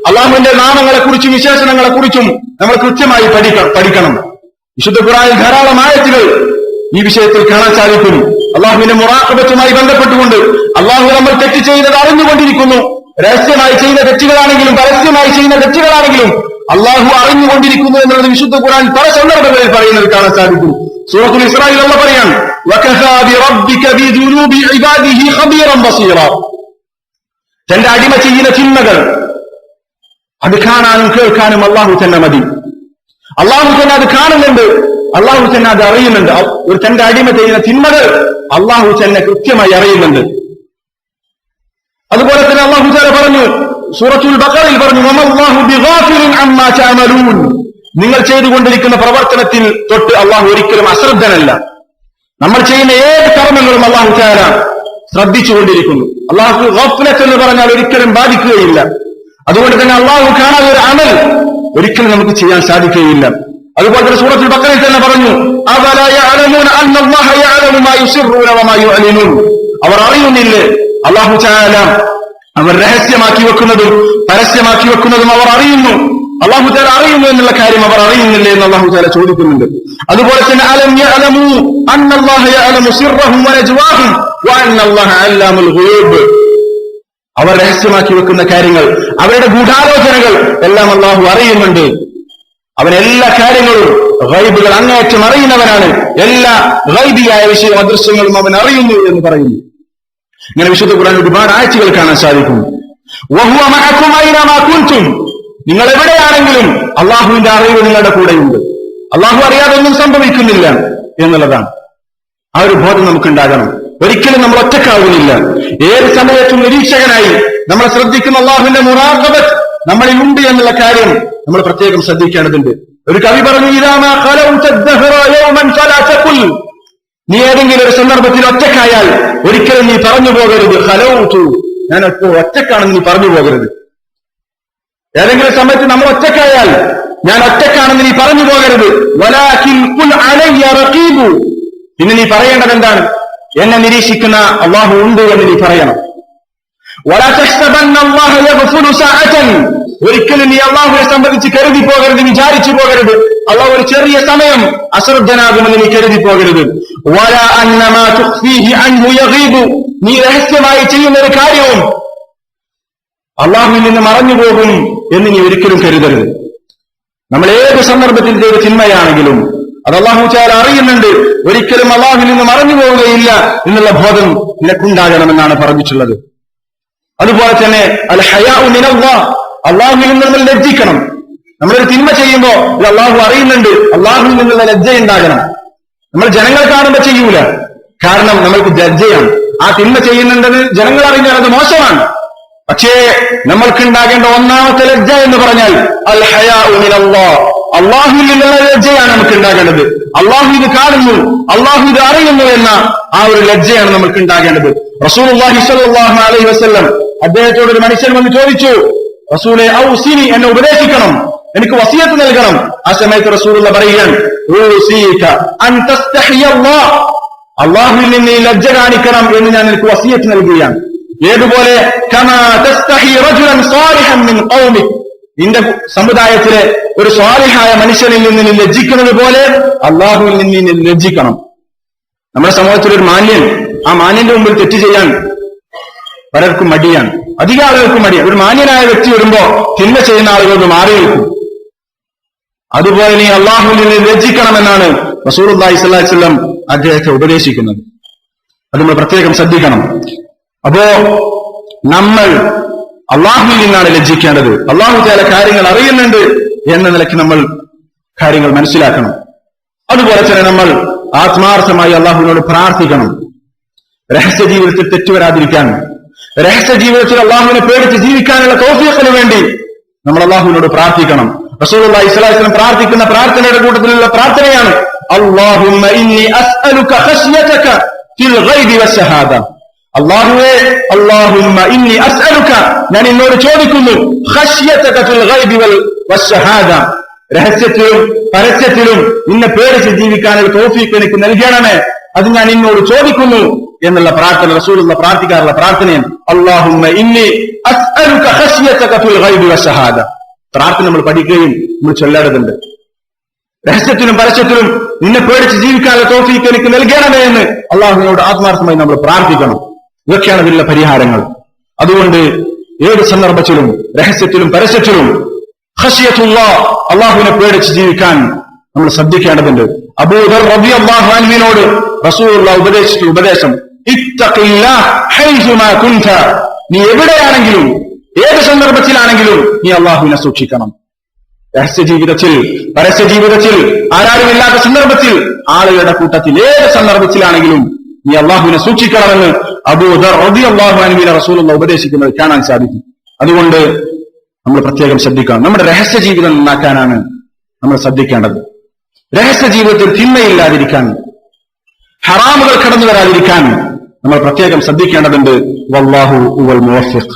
അല്ലാഹുവിന്റെ നാമങ്ങളെക്കുറിച്ചും വിശേഷണങ്ങളെക്കുറിച്ചും നമ്മൾ കൃത്യമായി പഠിക്കണം. വിശുദ്ധ ഖുർആനിൽ ധാരാളം ആയത്തുകൾ ഈ വിഷയത്തിൽ കാണാൻ സാധിക്കും. അല്ലാഹുവിന്റെ മുറാഖബത്തുമായി ബന്ധപ്പെട്ടുകൊണ്ട് അല്ലാഹു നമ്മൾ തെറ്റ് ചെയ്യുന്നത് അറിഞ്ഞുകൊണ്ടിരിക്കുന്നു. രഹസ്യമായി ചെയ്യുന്ന തെറ്റുകളാണെങ്കിലും പരസ്യമായി ചെയ്യുന്ന തെറ്റുകളാണെങ്കിലും അല്ലാഹു അറിഞ്ഞുകൊണ്ടിരിക്കുന്നു എന്നുള്ളത് വിശുദ്ധ ഖുർആൻ പല സന്ദർഭങ്ങളിൽ പറയുന്നത് കാണാൻ സാധിക്കും. സൂറത്തുൽ ഇസ്രായിൽ അല്ലാഹു പറയാണ്, വകഫാ ബിറബ്ബിക ബിദുനൂബി ഇബാദിഹി ഖബീറൻ ബസീറ. തന്റെ അടിമ ചെയ്യുന്ന തിന്മകൾ അത് കാണാനും കേൾക്കാനും അല്ലാഹു തന്നെ മതി. അല്ലാഹു തന്നെ അത് കാണുന്നുണ്ട്, അല്ലാഹു തന്നെ അത് അറിയുന്നുണ്ട്. ഒരു തന്റെ അടിമ ചെയ്യുന്ന തിന്മകൾ അല്ലാഹു തന്നെ കൃത്യമായി അറിയുന്നുണ്ട്. അതുപോലെ തന്നെ അല്ലാഹു തആല പറഞ്ഞു, സൂറത്തുൽ ബഖറയിൽ പറഞ്ഞു, വമല്ലാഹു ബിഗാഫിലിൻ അമ്മാ തഅമലൂൻ. നിങ്ങൾ ചെയ്തുകൊണ്ടിരിക്കുന്ന പ്രവർത്തനത്തിൽ തൊട്ട് അല്ലാഹു ഒരിക്കലും അശ്രദ്ധനല്ല. നമ്മൾ ചെയ്യുന്ന ഏത് കർമ്മങ്ങളും അല്ലാഹു തആല ശ്രദ്ധിച്ചുകൊണ്ടിരിക്കുന്നു. അല്ലാഹു ഗഫ്ലത്ത് എന്ന് പറഞ്ഞാൽ ഒരിക്കലും ബാധിക്കുകയില്ല. അതുകൊണ്ട് തന്നെ അല്ലാഹു കാണാതെ ഒരു അമൽ ഒരിക്കലും നമുക്ക് ചെയ്യാൻ സാധിക്കുകയില്ല. അതുപോലെ തന്നെ സൂറത്തുൽ ബഖറയിൽ തന്നെ പറഞ്ഞു, അവലാ യഅലമൂന അന്നല്ലാഹ യഅലമു മാ യുസിറൂന വമാ യുഅ്ലിനൂൻ. അവർ അറിയുന്നില്ലേ അല്ലാഹു തആല അവർ രഹസ്യമാക്കി വെക്കുന്നതും പരസ്യമാക്കി വെക്കുന്നതും അവർ അറിയുന്നു. അല്ലാഹു തആല അറിയുന്നു എന്നുള്ള കാര്യം അവർ അറിയുന്നില്ലേ എന്ന് അല്ലാഹു തആല ചോദിക്കുന്നുണ്ട്. അതുപോലെ തന്നെ അലം യഅലമു അന്നല്ലാഹ യഅലമു സിർറഹും വനജ്വാഹും വഅന്നല്ലാഹ അല്ലാമുൽ ഗുയൂബ്. അവർ രഹസ്യമാക്കി വെക്കുന്ന കാര്യങ്ങൾ, അവരുടെ ഗൂഢാലോചനകൾ എല്ലാം അല്ലാഹു അറിയുന്നുണ്ട്. അവൻ എല്ലാ കാര്യങ്ങളും ഗൈബുകൾ അങ്ങേയറ്റം അറിയുന്നവനാണ്. എല്ലാ ഗൈബിയായ വിഷയം അദൃശ്യങ്ങളും അവൻ അറിയുന്നു എന്ന് പറയുന്നു. ഇങ്ങനെ വിശുദ്ധ ഖുർആൻ ഒരുപാട് ആയത്തുകൾ കാണാൻ സാധിക്കും. വഹുവ മഅകും ഐനമാ കുൻതും. നിങ്ങൾ എവിടെയാണെങ്കിലും അല്ലാഹുവിന്റെ അറിവ് നിങ്ങളുടെ കൂടെയുണ്ട്. അല്ലാഹു അറിയാതെ ഒന്നും സംഭവിക്കുന്നില്ല എന്നുള്ളതാണ്. ആ ഒരു ബോധം നമുക്കുണ്ടാകണം. ഒരിക്കലും നമ്മൾ ഒറ്റക്കാവുന്നില്ല. ഏത് സമയത്തും നിരീക്ഷകനായി നമ്മളെ ശ്രദ്ധിക്കുന്ന അല്ലാഹുവിന്റെ മുറാഖബത്ത് നമ്മളിൽ ഉണ്ട് എന്നുള്ള കാര്യം നമ്മൾ പ്രത്യേകം ശ്രദ്ധിക്കേണ്ടതുണ്ട്. ഒരു കവി പറഞ്ഞു, നീ ഏതെങ്കിലും ഒരു സന്ദർഭത്തിൽ ഒറ്റക്കായാൽ ഒരിക്കലും നീ പറഞ്ഞു പോകരുത് ഖലൗതു, ഞാൻ ഒറ്റക്കാണെന്ന് നീ പറഞ്ഞു പോകരുത്. ഏതെങ്കിലും സമയത്ത് നമ്മൾ ഒറ്റക്കായാൽ ഞാൻ ഒറ്റക്കാണെന്ന് നീ പറഞ്ഞു പോകരുത്. വലാകിൻ ഖുൽ അലയ്യ റഖീബു, പിന്നെ നീ പറയേണ്ടത് എന്താണ്? എന്നെ നിരീക്ഷിക്കുന്ന അല്ലാഹു ഉണ്ട് എന്ന് നീ പറയണം. വലാ തഹ്സബന്ന അല്ലാഹ യഗ്ഫുലു സഅതൻ, ഒരിക്കലും നീ അല്ലാഹുവിനെ സംബന്ധിച്ച് കരുതി പോകരുത്, വിചാരിച്ചു പോകരുത് അല്ലാഹു ഒരു ചെറിയ സമയം അശ്രദ്ധനാകുമെന്ന് നീ കരുതി പോകരുത്. വലാ അന്നമാ തുഖ്ഫീഹി അൻഹു യഗീബു, നീ രഹസ്യമായി ചെയ്യുന്ന ഒരു കാര്യവും അല്ലാഹുവിൽ നിന്ന് മറഞ്ഞു പോകും എന്ന് നീ ഒരിക്കലും കരുതരുത്. നമ്മൾ ഏത് സന്ദർഭത്തിൽ ചെയ്ത തിന്മയാണെങ്കിലും അത് അല്ലാഹു തആല അറിയുന്നുണ്ട്. ഒരിക്കലും അല്ലാഹുവിൽ നിന്ന് മറഞ്ഞു പോവുകയില്ല എന്നുള്ള ബോധം നിനക്കുണ്ടാകണമെന്നാണ് പറഞ്ഞിട്ടുള്ളത്. അതുപോലെ തന്നെ അൽ ഹയാഉ മിനല്ലാഹ്, അല്ലാഹുവിൽ നിന്ന് നമ്മൾ ലജ്ജിക്കണം. നമ്മളൊരു തിന്മ ചെയ്യുമ്പോൾ ഇത് അല്ലാഹു അറിയുന്നുണ്ട്, അല്ലാഹുവിൽ നിന്നുള്ള ലജ്ജ ഉണ്ടാകണം. നമ്മൾ ജനങ്ങൾ കാണുമ്പോൾ ചെയ്യൂല, കാരണം നമ്മൾക്ക് ലജ്ജയാണ്. ആ തിന്മ ചെയ്യുന്നുണ്ടെന്ന് ജനങ്ങൾ അറിഞ്ഞാൽ അത് മോശമാണ്. പക്ഷേ നമ്മൾക്കുണ്ടാകേണ്ട ഒന്നാമത്തെ ലജ്ജ എന്ന് പറഞ്ഞാൽ അൽ ഹയാഉ മിനല്ലാഹ്, അല്ലാഹുവിൽ നിന്നുള്ള ലജ്ജയാണ് നമുക്ക് ഉണ്ടാകേണ്ടത്. അല്ലാഹു ഇത് കാണുന്നു, അല്ലാഹു ഇത് അറിയുന്നു എന്ന ആ ഒരു ലജ്ജയാണ് നമുക്ക് ഉണ്ടാകേണ്ടത്. റസൂലുള്ളാഹി സ്വല്ലല്ലാഹു അലൈഹി വസല്ലം, അദ്ദേഹത്തോട് ഒരു മനുഷ്യൻ വന്ന് ചോദിച്ചു, റസൂലേ ഔസിനി, എന്നെ ഉപദേശിക്കണം, എനിക്ക് വസിയത്ത് നൽകണം. ആ സമയത്ത് റസൂലുള്ള പറയുകയാണ്, അല്ലാഹുവിൽ നിന്ന് ഈ ലജ്ജ കാണിക്കണം എന്ന് ഞാൻ എനിക്ക് വസിയത്ത് നൽകുകയാണ്. ഏതുപോലെ നിന്റെ സമുദായത്തിലെ ഒരു സ്വാലിഹായ മനുഷ്യനിൽ നിന്ന് നീ ലജ്ജിക്കുന്നത് പോലെ അല്ലാഹുവിൽ നിന്ന് നീ ലജ്ജിക്കണം. നമ്മുടെ സമൂഹത്തിലൊരു മാന്യൻ, ആ മാന്യന്റെ മുമ്പിൽ തെറ്റ് ചെയ്യാൻ പലർക്കും മടിയാണ്, അധിക ആളുകൾക്കും മടിയാണ്. ഒരു മാന്യനായ വ്യക്തി വരുമ്പോ തിന്മ ചെയ്യുന്ന ആളുകൾക്ക് മാറി നിൽക്കും. അതുപോലെ നീ അല്ലാഹുവിൽ നിന്ന് ലജ്ജിക്കണമെന്നാണ് റസൂലുള്ളാഹി സ്വല്ലല്ലാഹു അലൈഹി വസല്ലം അദ്ദേഹത്തെ ഉപദേശിക്കുന്നത്. അത് നമ്മൾ പ്രത്യേകം ശ്രദ്ധിക്കണം. അപ്പോ നമ്മൾ അല്ലാഹുവിൽ നിന്നാണ് ലജ്ജിക്കേണ്ടത്. അല്ലാഹു തആല കാര്യങ്ങൾ അറിയുന്നുണ്ട് എന്ന നിലയ്ക്ക് നമ്മൾ കാര്യങ്ങൾ മനസ്സിലാക്കണം. അതുപോലെ തന്നെ നമ്മൾ ആത്മാർത്ഥമായി അല്ലാഹുവിനോട് പ്രാർത്ഥിക്കണം. രഹസ്യ ജീവിതത്തിൽ തെറ്റുവരാതിരിക്കാൻ, രഹസ്യ ജീവിതത്തിൽ അല്ലാഹുവിനെ പേടിച്ച് ജീവിക്കാനുള്ള തൗഫീഖിന് വേണ്ടി നമ്മൾ അല്ലാഹുവിനോട് പ്രാർത്ഥിക്കണം. റസൂലുള്ളാഹി സ്വല്ലല്ലാഹു അലൈഹി വസല്ലം പ്രാർത്ഥിക്കുന്ന പ്രാർത്ഥനയുടെ കൂട്ടത്തിലുള്ള പ്രാർത്ഥനയാണ് അല്ലാഹുമ്മ ഇന്നി അസ്അലുക ഖശ്യതക ഫിൽ ഗൈബി വശഹാദ. അല്ലാഹുവേ, അല്ലാഹുമ്മ ഇന്നി അസ്അലുക, ഞാൻ നിന്നോട് ചോദിക്കുന്നു, ഖശ്യതക ഫിൽ ഗൈബി വശഹാദ, രഹസ്യത്തിലും പരസ്യത്തിലും നിന്നെ പേടിച്ച് ജീവിക്കാനുള്ള തൗഫീഖ് എനിക്ക് നൽകണമേ, അത് ഞാൻ നിന്നോട് ചോദിക്കുന്നു എന്നുള്ള പ്രാർത്ഥന റസൂലുള്ള പ്രാർത്ഥിക്കാറുള്ള പ്രാർത്ഥനയാണ് അല്ലാഹുമ്മ ഇന്നി അസ്അലുക ഖശ്യതക ഫിൽ ഗൈബി വശഹാദ. പ്രാർത്ഥന നമ്മൾ പഠിക്കുകയും നമ്മൾ ചൊല്ലേണ്ടതുണ്ട്. രഹസ്യത്തിലും പരസ്യത്തിലും നിന്നെ പേടിച്ച് ജീവിക്കാനുള്ള തൗഫീഖ് എനിക്ക് നൽകണമേ എന്ന് അള്ളാഹുവിനോട് ആത്മാർത്ഥമായി നമ്മൾ പ്രാർത്ഥിക്കണം. ഇതൊക്കെയാണ് ഇതിലുള്ള പരിഹാരങ്ങൾ. അതുകൊണ്ട് ഏത് സന്ദർഭത്തിലും രഹസ്യത്തിലും പരസ്യത്തിലും ഖശ്യത്തുല്ലാഹ്, അള്ളാഹുവിനെ പേടിച്ച് ജീവിക്കാൻ നമ്മൾ ശ്രദ്ധിക്കേണ്ടതുണ്ട്. അബൂദർ റളിയല്ലാഹു അൻഹുവിനോട് റസൂലുള്ളാഹി ഉപദേശിച്ച ഉപദേശം ഇത്തഖില്ലാഹ് ഹൈസുമാ കുൻത, നീ എവിടെയാണെങ്കിലും ഏത് സന്ദർഭത്തിലാണെങ്കിലും നീ അള്ളാഹുവിനെ സൂക്ഷിക്കണം. രഹസ്യ ജീവിതത്തിൽ, പരസ്യ ജീവിതത്തിൽ, ആരാരുമില്ലാത്ത സന്ദർഭത്തിൽ, ആളുകളുടെ കൂട്ടത്തിൽ, ഏത് സന്ദർഭത്തിലാണെങ്കിലും നീ അള്ളാഹുവിനെ സൂക്ഷിക്കണമെന്ന് അബൂദർ റളിയല്ലാഹു അൻഹുവിനെ റസൂലുള്ളാഹി ഉപദേശിക്കുന്നത് കാണാൻ സാധിക്കും. അതുകൊണ്ട് നമ്മൾ പ്രത്യേകം ശ്രദ്ധിക്കണം. നമ്മുടെ രഹസ്യ ജീവിതം നന്നാക്കാനാണ് നമ്മൾ ശ്രദ്ധിക്കേണ്ടത്. രഹസ്യ ജീവിതത്തിൽ തിന്മയില്ലാതിരിക്കാൻ, ഹറാമുകൾ കടന്നു വരാതിരിക്കാൻ നമ്മൾ പ്രത്യേകം ശ്രദ്ധിക്കേണ്ടതുണ്ട്. വല്ലാഹു ഹുവൽ മുവഫ്ഫിഖ്.